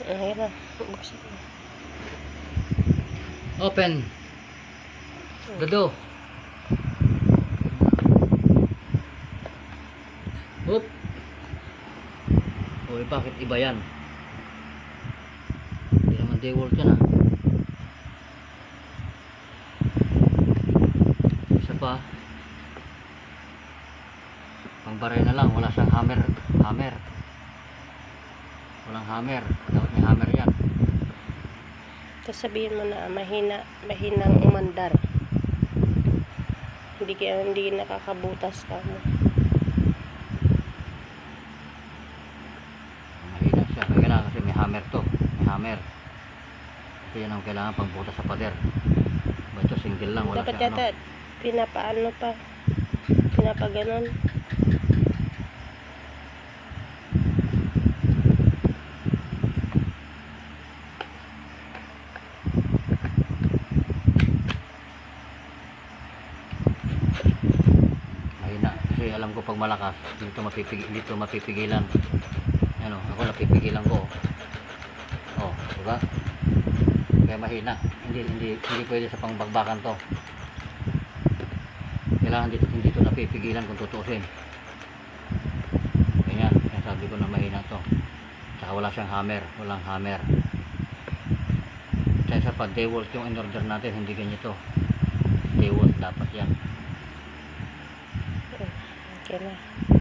Ayan na. Buksan mo. Open. Dodo. Oop. Uy, bakit iba yan? Hindi naman DeWalt yan, ah. Isa pa. Pangbaray na lang. Wala siyang hammer. Walang hammer. Dapat may hammer yan. Tapos sabihin mo na mahinang umandar. Hindi nakakabutas ka mo. Mahina siya. Kailangan kasi may hammer to. May hammer. Kasi yan ang kailangan pangbutas sa pader. Ito single lang. Wala Dapat siyang yata pinapaano pa. Pinapaganon. Mahina. Kasi alam ko pag malakas, dito mapipigilan. Ano, ako napipigilan ko. Oh, diba? Kaya mahina. Hindi pwede sa pangbagbakan to. Kailangan hindi to napipigilan kung tutuusin. Ganyan, sabi ko na mahina to. Saka wala siyang hammer, walang hammer. Kaya sa pag DeWalt yung in-order natin, hindi ganito. DeWalt dapat yan. Okay na.